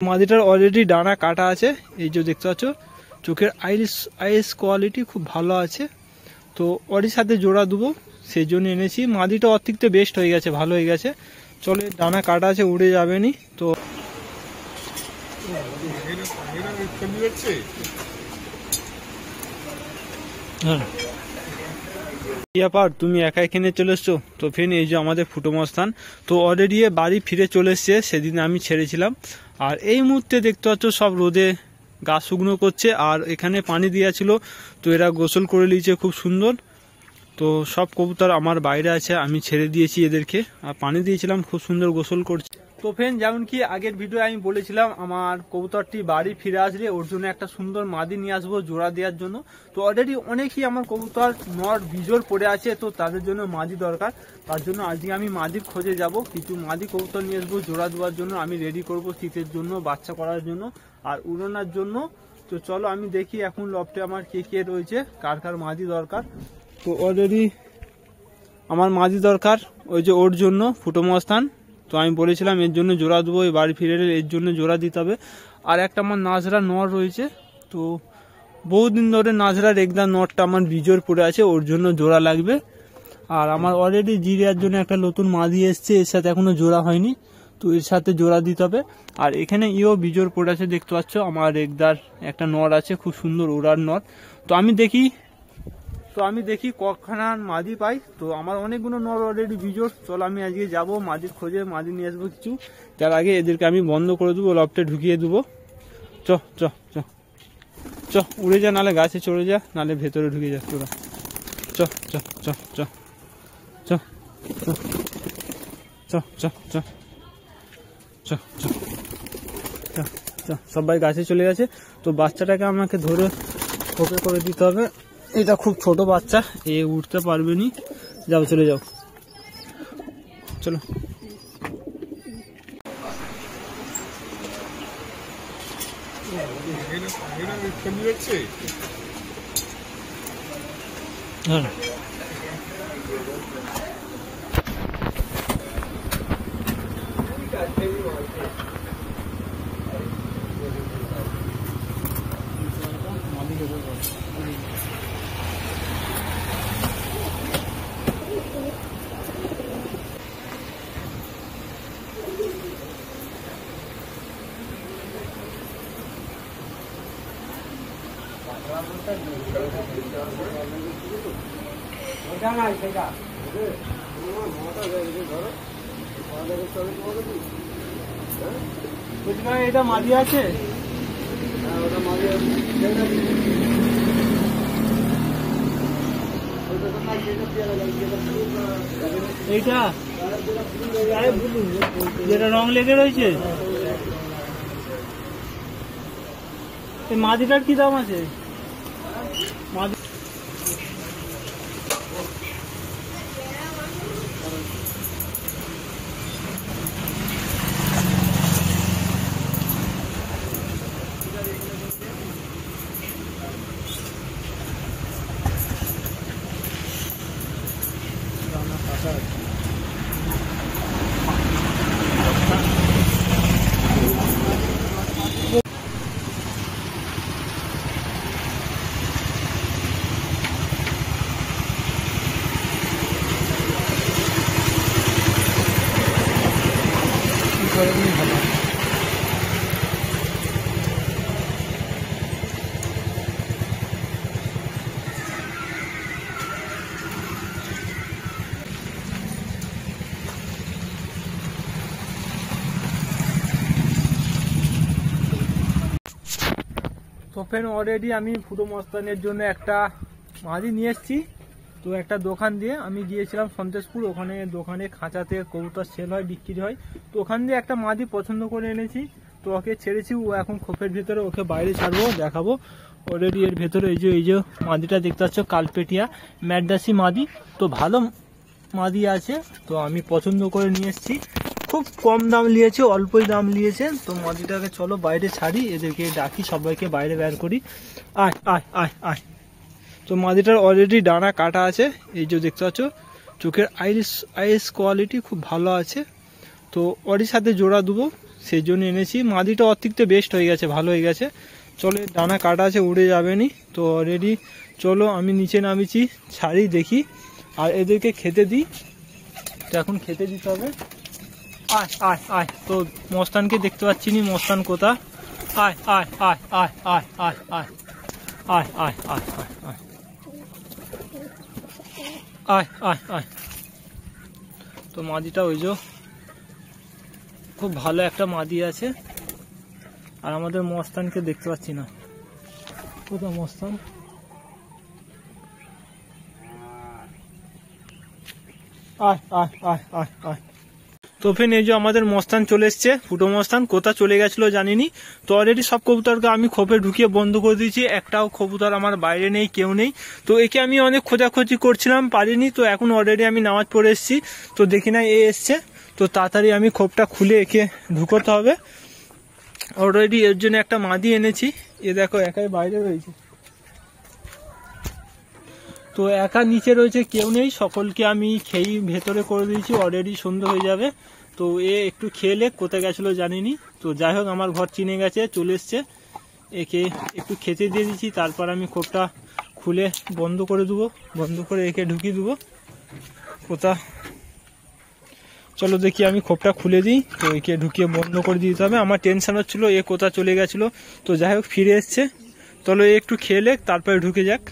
মাদিটার already ডানা কাটা আছে, এই যে দেখতে পাচ্ছ। চোখের আইস কোয়ালিটি খুব ভালো আছে, তো ওরই সাথে জোড়া দেবো সেই জন্য এনেছি। মাদিটা ওর থেকে বেস্ট হয়ে গেছে, ভালো হয়ে গেছে। চলে, ডানা কাটা আছে, উড়ে যাবে নি তো। তুমি একা এখানে চলে এসছো তো ফের এই যে আমাদের ফুটোমস্থান তো অলরেডি বাড়ি ফিরে চলে এসছে, সেদিন আমি ছেড়েছিলাম। আর এই মুহূর্তে দেখতে পাচ্ছ সব রোদে গাছ শুকনো করছে, আর এখানে পানি দেওয়া ছিল তো এরা গোসল করে নিয়েছে খুব সুন্দর। তো সব কবুতর আমার বাইরে আছে, আমি ছেড়ে দিয়েছি এদেরকে, আর পানি দিয়েছিলাম, খুব সুন্দর গোসল করছে। তো ফ্রেন্ড, যেমন কি আগের ভিডিও আমি বলেছিলাম আমার কবুতরটি বাড়ি ফিরে আসলে ওর জন্য একটা সুন্দর মাদি নিয়ে আসবো জোড়া দেওয়ার জন্য। তো অলরেডি অনেকেই আমার কবুতর নর বিজোর পড়ে আছে, তো তাদের জন্য মাদি দরকার। তার জন্য আজকে আমি মাদির খোঁজে যাব, কিছু মাদি কবুতর নিয়ে আসবো জোড়া দেওয়ার জন্য। আমি রেডি করব শীতের জন্য, বাচ্চা করার জন্য আর উড়ানোর জন্য। তো চলো আমি দেখি এখন লফটে আমার কে কে রয়েছে, কার কার মাদি দরকার। তো অলরেডি আমার মাদি দরকার, ওই যে ওর জন্য ফুটোমস্থান। তো আমি বলেছিলাম এর জন্য জোড়া দেবো, এই বাড়ি ফিরে এর জন্য জোড়া দিতে হবে। আর একটা আমার নাজরা নর রয়েছে, তো বহুদিন ধরে নাজরা রেগদার নরটা আমার বিজোর পড়ে আছে, ওর জন্য জোড়া লাগবে। আর আমার অলরেডি জিরিয়ার জন্য একটা নতুন মাদি এসছে, এর সাথে এখনো জোড়া হয়নি, তো এর সাথে জোড়া দিতে হবে। আর এখানে বিজোর পড়ে আছে, দেখতে পাচ্ছ আমার রেগদার একটা নর আছে, খুব সুন্দর ওড়ার নর। তো আমি দেখি কখানা মাদি পাই। তো আমার অনেকগুলো নর অলরেডি বিজোর। চলো আমি আজকে যাবো মাদির খোঁজে, মাদি নিয়ে আসবো কিছু। তার আগে এদেরকে আমি বন্ধ করে দেবো, লফটে ঢুকিয়ে দেবো। চ চ চ চ উড়ে যা, নালে গাছে চড়ে যা, নালে ভেতরে ঢুকে যা তোরা। চ চ চ চ চ চ চ চ চ চ চ সবাই গাছে চলে গেছে। তো বাচ্চাটাকে আমাকে ধরে খোপে করে দিতে হবে। এটা খুব ছোট বাচ্চা, এ উঠতে পারবে নি। যাও, চলে যাও, চলো। হ্যাঁ, এটা মাদি আছে, এইটা যেটা রং লেগে রয়েছে। এই মাদিটার কি দাম আছে? মাদি তো ফ্রেন্ড, অলরেডি আমি ফুটোমস্তানের জন্য একটা মাদি নিয়ে এসেছি। তো একটা দোকান দিয়ে আমি গিয়েছিলাম সন্তোষপুর, ওখানে দোকানে খাঁচাতে কবুতর সেল হয়, বিক্রি হয়। তো ওখান দিয়ে একটা মাদি পছন্দ করে এনেছি, তো ওকে ছেড়েছি। ও এখন খোপের ভিতরে, ওকে বাইরে ছাড়বো, দেখাবো। অলরেডি এর ভেতরে এই যে মাদিটা দেখতে পাচ্ছ, কালপেটিয়া ম্যাডাসি মাদি, তো ভালো মাদি আছে। তো আমি পছন্দ করে নিয়ে এসেছি, খুব কম দাম নিয়েছে, অল্পই দাম নিয়েছে। তো মাদিটাকে চলো বাইরে ছাড়ি, এদেরকে ডাকি, সবাইকে বাইরে বের করি। আয় আয় আয় আয়। তো মাদিটার অলরেডি ডানা কাটা আছে, এই যে দেখতে পাচ্ছ। চোখের আইস কোয়ালিটি খুব ভালো আছে, তো ওরই সাথে জোড়া দেবো সেই জন্য এনেছি। মাদিটা ওর থেকে বেস্ট হয়ে গেছে, ভালো হয়ে গেছে। চলো ডানা কাটা আছে, উড়ে যাবে নি তো অলরেডি। চলো আমি নিচে নামিছি, ছাড়ি দেখি আর এদেরকে খেতে দিই। তো এখন খেতে দিতে হবে। আয় আয় আয়, তো মস্তানকে দেখতে পাচ্ছি নি, মস্তান কোথা? আয় আয় আয় আয় আয় আয় আয় আয় আয় আয় আয় আয় আয় আয় আয়। তো মাদিটা ওই যে খুব ভালো একটা মাদি আছে। আর আমাদের মস্তানকে দেখতে পাচ্ছি না, কোথা মস্তান? আয় আয় আয় আয় আয়। তো ফের এই যে আমাদের মস্তান চলে এসছে, ফুটো মস্তান। কোথা চলে গেছিল জানিনি। তো অলরেডি সব কবুতরকে আমি খোপে ঢুকিয়ে বন্ধ করে দিয়েছি, একটাও কবুতর আমার বাইরে নেই, কেউ নেই। তো একে আমি অনেক খোঁজাখুঁজি করছিলাম, পারিনি। তো এখন অলরেডি আমি নামাজ পড়ে এসেছি, তো দেখি না এ এসছে। তো তাড়াতাড়ি আমি খোপটা খুলে একে ঢুকোতে হবে। অলরেডি এর জন্য একটা মাদি এনেছি, এ দেখো একাই বাইরে রয়েছে। তো একা নিচে রয়েছে, কেউ নেই, সকলকে আমি খেয়ে ভেতরে করে দিয়েছি। অলরেডি সন্ধ্যা হয়ে যাবে। তো এ একটু খেলে কোথায় গেছিলো জানিনি। তো যাই হোক আমার ঘর চিনে গেছে, চলে এসছে। একে একটু খেতে দিয়ে দিচ্ছি, তারপর আমি খোপটা খুলে বন্ধ করে দেবো, বন্ধ করে একে ঢুকিয়ে দেবো। কোথা চলো দেখি আমি খোপটা খুলে দিই। তো একে ঢুকিয়ে বন্ধ করে দিতে হবে। আমার টেনশন হচ্ছিলো এ কোথা চলে গেছিলো। তো যাই হোক ফিরে এসছে। চলো একটু খেলে তারপরে ঢুকে যাক।